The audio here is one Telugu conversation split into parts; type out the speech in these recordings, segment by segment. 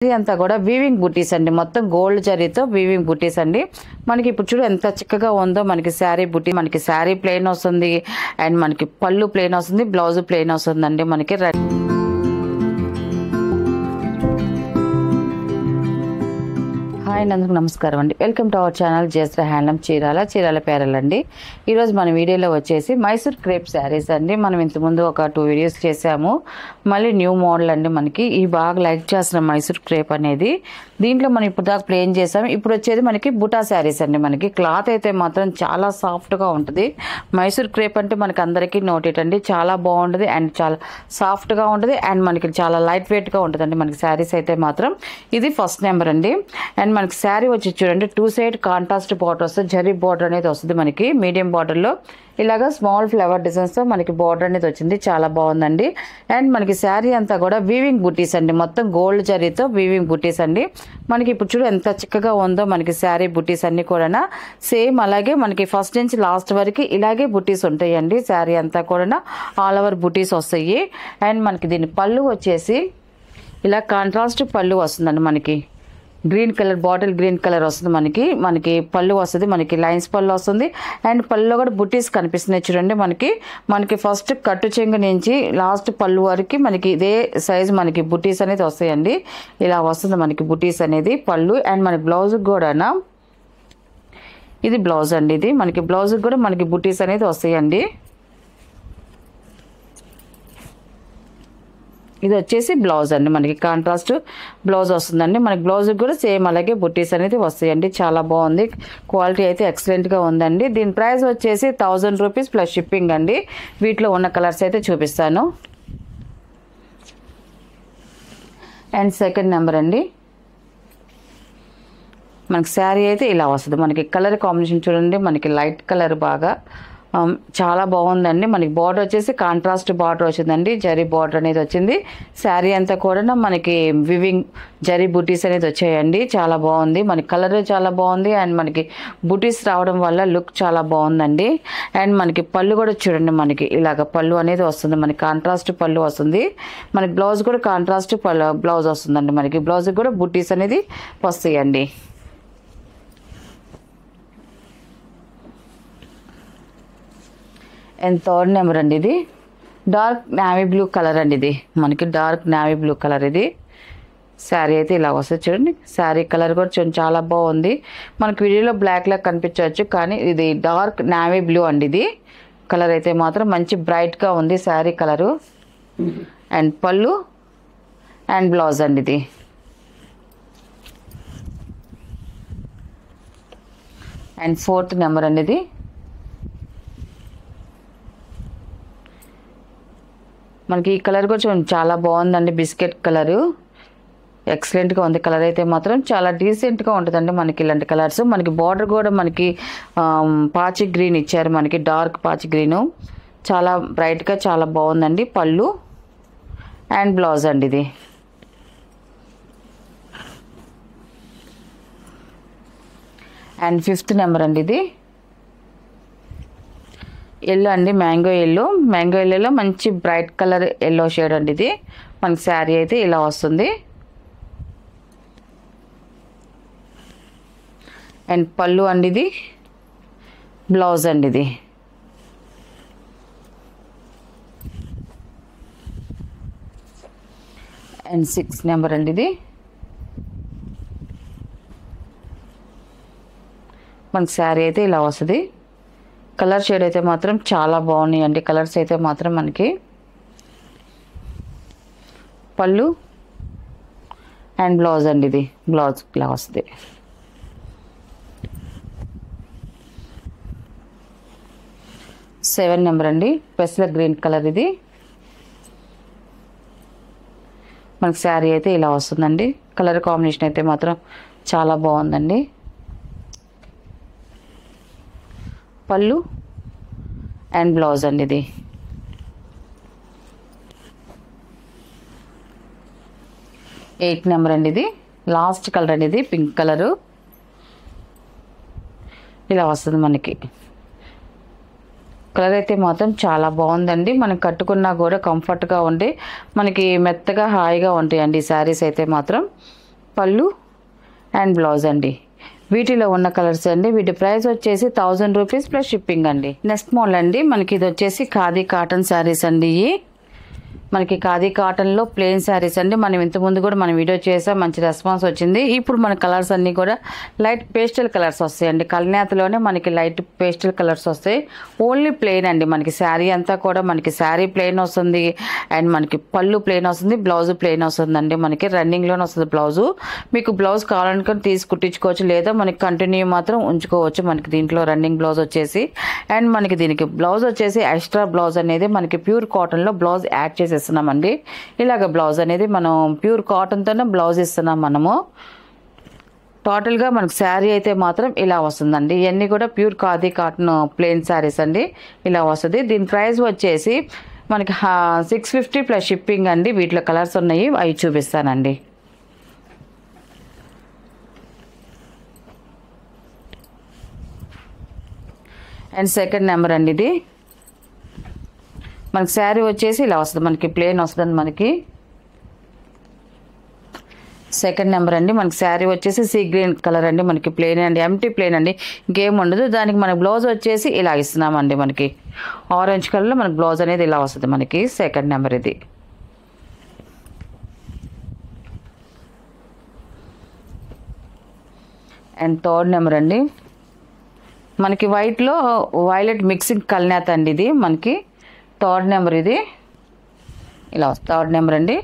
ఇది అంతా కూడా వీవింగ్ బుటీస్ అండి. మొత్తం గోల్డ్ జరీతో వీవింగ్ బుటీస్ అండి. మనకి ఇప్పుడు చూడు ఎంత చిక్కగా ఉందో. మనకి శారీ బుటీ, మనకి శారీ ప్లెయిన్ వస్తుంది అండ్ మనకి పళ్ళు ప్లెయిన్ వస్తుంది, బ్లౌజ్ ప్లెయిన్ వస్తుందండి. మనకి హాయ్ అందరికీ నమస్కారం అండి. Welcome to our channel Jayashree handloom Chirala పేరలండి. ఈరోజు మన వీడియోలో వచ్చేసి మైసూర్ క్రేప్ శారీస్ అండి. మనం ఇంతకుముందు ఒక 2 వీడియోస్ చేసాము. మళ్ళీ న్యూ మోడల్ అండి. మనకి ఈ బాగా లైక్ చేస్తున్న మైసూర్ క్రేప్ అనేది దీంట్లో మనం ఇప్పుడు దాకా ప్లేన్ చేసాము. ఇప్పుడు వచ్చేది మనకి బుటా శారీస్ అండి. మనకి క్లాత్ అయితే మాత్రం చాలా సాఫ్ట్గా ఉంటుంది. మైసూర్ క్రేప్ అంటే మనకి అందరికీ నోటెడ్ అండి. చాలా బాగుంటుంది అండ్ చాలా సాఫ్ట్గా ఉంటుంది అండ్ మనకి చాలా లైట్ వెయిట్గా ఉంటుంది అండి. మనకి శారీస్ అయితే మాత్రం ఇది ఫస్ట్ నెంబర్ అండి. అండ్ మనకి శారీ వచ్చి చూడండి 2 సైడ్ కాంట్రాస్ట్ బార్డర్ వస్తుంది. జరీ బార్డర్ అనేది వస్తుంది మనకి. మీడియం బార్డర్లో ఇలాగా స్మాల్ ఫ్లవర్ డిజైన్స్తో మనకి బార్డర్ అనేది వచ్చింది. చాలా బాగుందండి. అండ్ మనకి శారీ అంతా కూడా వీవింగ్ బుటీస్ అండి. మొత్తం గోల్డ్ జరీతో వీవింగ్ బుటీస్ అండి. మనకి ఇప్పుడు చూడు ఎంత చిక్కగా ఉందో. మనకి శారీ బుటీస్ అన్ని కూడా సేమ్ అలాగే మనకి ఫస్ట్ నుంచి లాస్ట్ వరకు ఇలాగే బుటీస్ ఉంటాయండి. శారీ అంతా కూడా ఆల్ ఓవర్ బుటీస్ వస్తాయి. అండ్ మనకి దీని పళ్ళు వచ్చేసి ఇలా కాంట్రాస్ట్ పళ్ళు వస్తుందండి. మనకి green colour, bottle green colour వస్తుంది. మనకి పళ్ళు వస్తుంది. మనకి లైన్స్ పళ్ళు వస్తుంది అండ్ పళ్ళులో కూడా బుటీస్ కనిపిస్తున్నాయి చూడండి. మనకి ఫస్ట్ కట్టు చెంగు నుంచి లాస్ట్ పళ్ళు వరకు మనకి ఇదే సైజు మనకి బుటీస్ అనేది వస్తాయండి. ఇలా వస్తుంది మనకి బుటీస్ అనేది పళ్ళు. అండ్ మన బ్లౌజ్ కూడా ఇది బ్లౌజ్ అండి. ఇది మనకి బ్లౌజ్ కూడా మనకి బుటీస్ అనేది వస్తాయండి. ఇది వచ్చేసి బ్లౌజ్ అండి. మనకి కాంట్రాస్ట్ బ్లౌజ్ వస్తుందండి. మనకి బ్లౌజ్ కూడా సేమ్ అలాగే బుట్టీస్ అనేది వస్తాయండి. చాలా బాగుంది. క్వాలిటీ అయితే ఎక్సలెంట్గా ఉందండి. దీని ప్రైస్ వచ్చేసి 1000 రూపీస్ ప్లస్ షిప్పింగ్ అండి. వీటిలో ఉన్న కలర్స్ అయితే చూపిస్తాను. అండ్ సెకండ్ నెంబర్ అండి. మనకి శారీ అయితే ఇలా వస్తుంది. మనకి కలర్ కాంబినేషన్ చూడండి. మనకి లైట్ కలర్ బాగా చాలా బాగుందండి. మనకి బార్డర్ వచ్చేసి కాంట్రాస్ట్ బార్డర్ వచ్చిందండి. జరీ బార్డర్ అనేది వచ్చింది. శారీ అంతా కూడా మనకి వివింగ్ జరీ బుటీస్ అనేది వచ్చాయండి. చాలా బాగుంది. మనకి కలర్ చాలా బాగుంది అండ్ మనకి బుటీస్ రావడం వల్ల లుక్ చాలా బాగుందండి. అండ్ మనకి పళ్ళు కూడా చూడండి. మనకి ఇలాగ పళ్ళు అనేది వస్తుంది. మనకి కాంట్రాస్ట్ పళ్ళు వస్తుంది. మనకి బ్లౌజ్ కూడా కాంట్రాస్ట్ బ్లౌజ్ వస్తుందండి. మనకి బ్లౌజ్ కూడా బుటీస్ అనేది వస్తాయండి. అండ్ థర్డ్ నెంబర్ అండి. ఇది డార్క్ నావీ బ్లూ కలర్ అండి. ఇది మనకి డార్క్ నావీ బ్లూ కలర్. ఇది శారీ అయితే ఇలా వస్తుంది చూడండి. శారీ కలర్ కూడా చూడండి చాలా బాగుంది. మనకి వీడియోలో బ్లాక్ లాగా కనిపించవచ్చు కానీ ఇది డార్క్ నావీ బ్లూ అండి. ఇది కలర్ అయితే మాత్రం మంచి బ్రైట్గా ఉంది శారీ కలరు. అండ్ పళ్ళు అండ్ బ్లౌజ్ అండి. ఇది అండ్ ఫోర్త్ నెంబర్ అండి. ఇది మనకి ఈ కలర్ కూడా చూడండి చాలా బాగుందండి. బిస్కెట్ కలరు ఎక్సలెంట్గా ఉంది. కలర్ అయితే మాత్రం చాలా డీసెంట్గా ఉంటుందండి. మనకి ఇలాంటి కలర్స్. మనకి బార్డర్ కూడా మనకి పాచి గ్రీన్ ఇచ్చారు. మనకి డార్క్ పాచి గ్రీను చాలా బ్రైట్గా చాలా బాగుందండి. పళ్ళు అండ్ బ్లౌజ్ అండి. ఇది అండ్ ఫిఫ్త్ నెంబర్ అండి. ఇది ఎల్లో అండి. మ్యాంగో ఎల్లోలో మంచి బ్రైట్ కలర్ ఎల్లో షేడ్ అండి. ఇది మనకి శారీ అయితే ఇలా వస్తుంది. అండ్ పళ్ళు అండి. ఇది బ్లౌజ్ అండి. ఇది అండ్ 6th నెంబర్ అండి. ఇది మనకి శారీ అయితే ఇలా వస్తుంది. కలర్ షేడ్ అయితే మాత్రం చాలా బాగున్నాయి అండి. కలర్స్ అయితే మాత్రం మనకి పళ్ళు అండ్ బ్లౌజ్ అండి. ఇది బ్లౌజ్ ఇలా వస్తుంది. సెవెన్ నెంబర్ అండి. పెసల గ్రీన్ కలర్. ఇది మనకి శారీ అయితే ఇలా వస్తుందండి. కలర్ కాంబినేషన్ అయితే మాత్రం చాలా బాగుందండి. పళ్ళు అండ్ బ్లౌజ్ అండి. ఇది 8th నెంబర్ అండి. ఇది లాస్ట్ కలర్ అండి. ఇది పింక్ కలరు ఇలా వస్తుంది మనకి. కలర్ అయితే మాత్రం చాలా బాగుందండి. మనం కట్టుకున్నా కూడా కంఫర్ట్గా ఉండి మనకి మెత్తగా హాయిగా ఉంటాయండి ఈ శారీస్ అయితే మాత్రం. పళ్ళు అండ్ బ్లౌజ్ అండి. వీటిలో ఉన్న కలర్స్ అండి. వీటి ప్రైస్ వచ్చేసి 1000 రూపీస్ ప్లస్ షిప్పింగ్ అండి. నెక్స్ట్ మోడల్ అండి, మనకి ఇది వచ్చేసి ఖాదీ కాటన్ శారీస్ అండి. మనకి ఖాదీ కాటన్లో ప్లెయిన్ శారీస్ అండి. మనం ఇంతకుముందు కూడా మనం వీడియో చేసాం, మంచి రెస్పాన్స్ వచ్చింది. ఇప్పుడు మన కలర్స్ అన్నీ కూడా లైట్ పేస్టల్ కలర్స్ వస్తాయండి. కల్నేతలోనే మనకి లైట్ పేస్టల్ కలర్స్ వస్తాయి. ఓన్లీ ప్లెయిన్ అండి. మనకి శారీ అంతా కూడా మనకి శారీ ప్లెయిన్ వస్తుంది అండ్ మనకి పళ్ళు ప్లెయిన్ వస్తుంది, బ్లౌజ్ ప్లెయిన్ వస్తుందండి. మనకి రన్నింగ్లోనే వస్తుంది బ్లౌజు. మీకు బ్లౌజ్ కావాలనుకుని తీసి కుట్టించుకోవచ్చు, లేదా మనకి కంటిన్యూ మాత్రం ఉంచుకోవచ్చు. మనకి దీంట్లో రన్నింగ్ బ్లౌజ్ వచ్చేసి అండ్ మనకి దీనికి బ్లౌజ్ వచ్చేసి ఎక్స్ట్రా బ్లౌజ్ అనేది మనకి ప్యూర్ కాటన్లో బ్లౌజ్ యాడ్ చేసి ఇస్తున్నామండి. ఇలాగ బ్లౌజ్ అనేది మనం ప్యూర్ కాటన్తోనే బ్లౌజ్ ఇస్తున్నాం మనము. టోటల్గా మనకు శారీ అయితే మాత్రం ఇలా వస్తుందండి. ఇవన్నీ కూడా pure khadi cotton plain saris అండి. ఇలా వస్తుంది. దీని ప్రైస్ వచ్చేసి మనకి 650 ప్లస్ షిప్పింగ్ అండి. వీటిలో కలర్స్ ఉన్నాయి, అవి చూపిస్తానండి. అండ్ సెకండ్ నెంబర్ అండి. ఇది మనకి శారీ వచ్చేసి ఇలా వస్తుంది, మనకి ప్లెయిన్ వస్తుంది. మనకి సెకండ్ నెంబర్ అండి. మనకి శారీ వచ్చేసి సీ గ్రీన్ కలర్ అండి. మనకి ప్లెయిన్ అండి, ఎంటీ ప్లెయిన్ అండి, ఇంకేం ఉండదు. దానికి మనకి బ్లౌజ్ వచ్చేసి ఇలా ఇస్తున్నామండి. మనకి ఆరెంజ్ కలర్లో మనకి బ్లౌజ్ అనేది ఇలా వస్తుంది. మనకి సెకండ్ నెంబర్ ఇది. అండ్ థర్డ్ నెంబర్ అండి, మనకి వైట్లో వైలెట్ మిక్సింగ్ కల్నేత అండి. ఇది మనకి థర్డ్ నెంబర్. ఇది ఇలా వస్తుంది. థర్డ్ నెంబర్ అండి.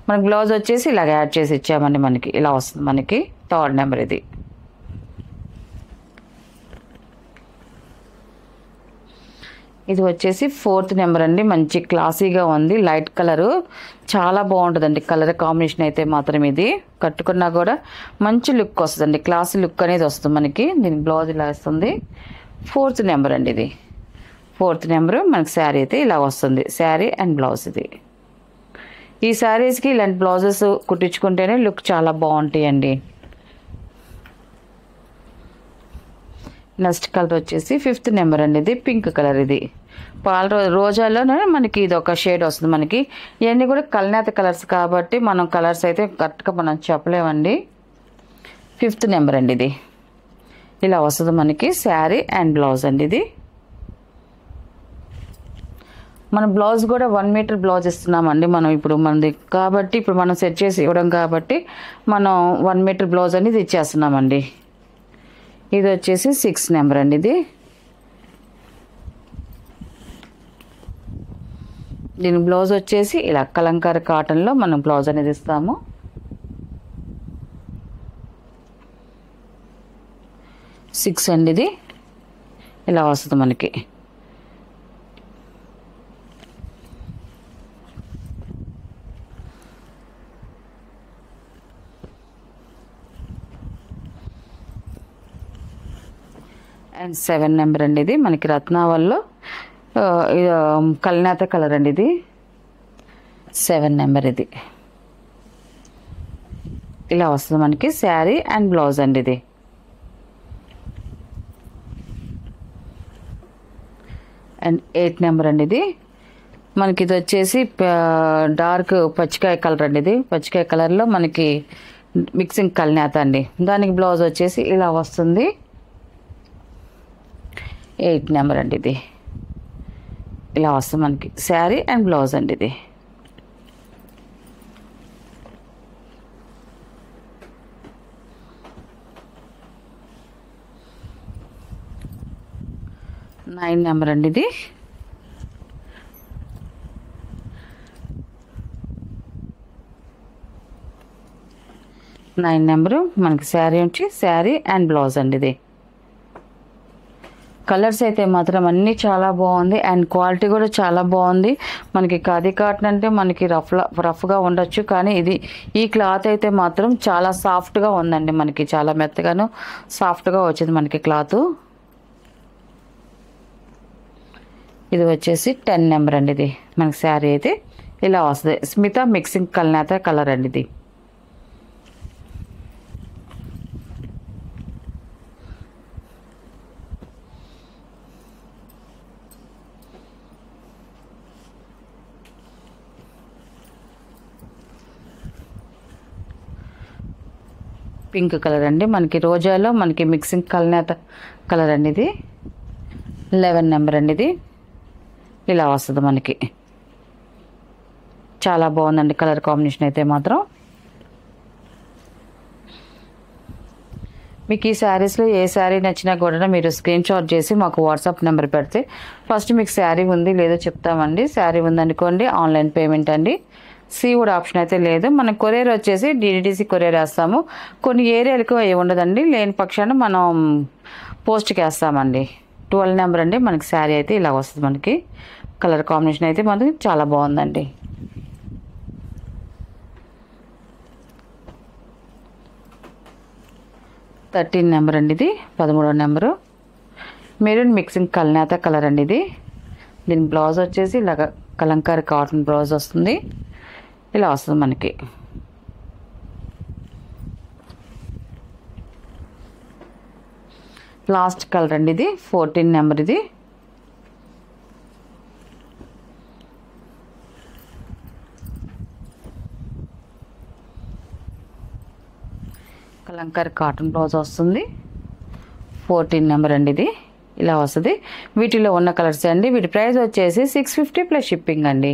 మనకి బ్లౌజ్ వచ్చేసి ఇలాగ యాడ్ చేసి ఇచ్చామండి. మనకి ఇలా వస్తుంది. మనకి థర్డ్ నెంబర్ ఇది. ఇది వచ్చేసి ఫోర్త్ నెంబర్ అండి. మంచి క్లాసీగా ఉంది, లైట్ కలరు, చాలా బాగుంటుందండి కలర్ కాంబినేషన్ అయితే మాత్రం. ఇది కట్టుకున్నా కూడా మంచి లుక్ వస్తుందండి, క్లాసీ లుక్ అనేది వస్తుంది మనకి. దీనికి బ్లౌజ్ ఇలా వస్తుంది. ఫోర్త్ నెంబర్ అండి. ఇది ఫోర్త్ నెంబరు. మనకి శారీ అయితే ఇలా వస్తుంది, శారీ అండ్ బ్లౌజ్ ఇది. ఈ శారీస్కి ఇలాంటి బ్లౌజెస్ కుట్టించుకుంటేనే లుక్ చాలా బాగుంటాయండి. నెక్స్ట్ కలర్ వచ్చేసి ఫిఫ్త్ నెంబర్ అండి. ఇది పింక్ కలర్. ఇది రోజాలోనే మనకి ఇది ఒక షేడ్ వస్తుంది. మనకి ఇవన్నీ కూడా కల్నేత కలర్స్ కాబట్టి మనం కలర్స్ అయితే కరెక్ట్గా మనం చెప్పలేమండి. ఫిఫ్త్ నెంబర్ అండి. ఇది ఇలా వస్తుంది మనకి శారీ అండ్ బ్లౌజ్ అండి. ఇది మన బ్లౌజ్ కూడా 1 మీటర్ బ్లౌజ్ ఇస్తున్నామండి మనం. ఇప్పుడు మనది కాబట్టి ఇప్పుడు మనం సెట్ చేసి ఇవ్వడం కాబట్టి మనం 1 మీటర్ బ్లౌజ్ అనేది ఇచ్చేస్తున్నామండి. ఇది వచ్చేసి 6 నెంబర్ అండి. ఇది దీని బ్లౌజ్ వచ్చేసి ఇలా కలంకారీ కాటన్లో మనం బ్లౌజ్ అనేది ఇస్తాము. 6 అండి. ఇది ఇలా వస్తుంది మనకి. అండ్ 7 నెంబర్ అండి. ఇది మనకి రత్నావల్లో కల్నేత కలర్ అండి. ఇది 7 నెంబర్. ఇది ఇలా వస్తుంది మనకి శారీ అండ్ బ్లౌజ్ అండి. ఇది అండ్ 8 నెంబర్ అండి. ఇది మనకి ఇది వచ్చేసి డార్క్ పచ్చికాయ కలర్ అండి. ఇది పచ్చికాయ కలర్లో మనకి మిక్సింగ్ కల్నేత అండి. దానికి బ్లౌజ్ వచ్చేసి ఇలా వస్తుంది. 8 నెంబర్ అండి. ఇది ఇలా వస్తుంది మనకి శారీ అండ్ బ్లౌజ్ అండి. ఇది నైన్ నెంబర్ అండి. ఇది 9 నెంబరు మనకి శారీ వచ్చి శారీ అండ్ బ్లౌజ్ అండి. ఇది కలర్స్ అయితే మాత్రం అన్నీ చాలా బాగుంది అండ్ క్వాలిటీ కూడా చాలా బాగుంది. మనకి ఖాదీ కాటన్ అంటే మనకి రఫ్గా ఉండొచ్చు, కానీ ఈ క్లాత్ అయితే మాత్రం చాలా సాఫ్ట్గా ఉందండి. మనకి చాలా మెత్తగాను సాఫ్ట్గా వచ్చింది మనకి క్లాత్. ఇది వచ్చేసి 10 నెంబర్ అండి. ఇది మనకి శారీ అయితే ఇలా వస్తుంది. స్మిత మిక్సింగ్ కల్నేత కలర్ అండి. ఇది పింక్ కలర్ అండి, మనకి రోజాలో మనకి మిక్సింగ్ కల్నేత కలర్ అండి. ఇది 11 నెంబర్ అండి. ఇది ఇలా వస్తుంది మనకి. చాలా బాగుందండి కలర్ కాంబినేషన్ అయితే మాత్రం. మీకు ఈ శారీస్లో ఏ శారీ నచ్చినా కూడా మీరు స్క్రీన్ షాట్ చేసి మాకు వాట్సాప్ నెంబర్ పెడితే ఫస్ట్ మీకు శారీ ఉంది లేదో చెప్తామండి. శారీ ఉందనుకోండి ఆన్లైన్ పేమెంట్ అండి. సీవుడ్ ఆప్షన్ అయితే లేదు. మనం కొరియర్ వచ్చేసి డిడిటీసీ కొరియర్ వేస్తాము. కొన్ని ఏరియాలకు అవి ఉండదండి, లేని పక్షాన మనం పోస్ట్కి వేస్తామండి. 12 నెంబర్ అండి మనకి శారీ అయితే ఇలా వస్తుంది. మనకి కలర్ కాంబినేషన్ అయితే మనకి చాలా బాగుందండి. థర్టీన్ నెంబర్ అండి. ఇది 13వ నెంబరు. మెరూన్ మిక్సింగ్ కల్నేత కలర్ అండి. ఇది దీని బ్లౌజ్ వచ్చేసి ఇలాగ కలంకారీ కాటన్ బ్లౌజ్ వస్తుంది. ఇలా వస్తుంది మనకి. లాస్ట్ కలర్ అండి. ఇది 14 నెంబర్. ఇది కలంకారీ కాటన్ బ్లౌజ్ వస్తుంది. 14 నెంబర్ అండి. ఇది ఇలా వస్తుంది. వీటిలో ఉన్న కలర్స్ అండి. వీటి ప్రైస్ వచ్చేసి 650 ప్లస్ షిప్పింగ్ అండి.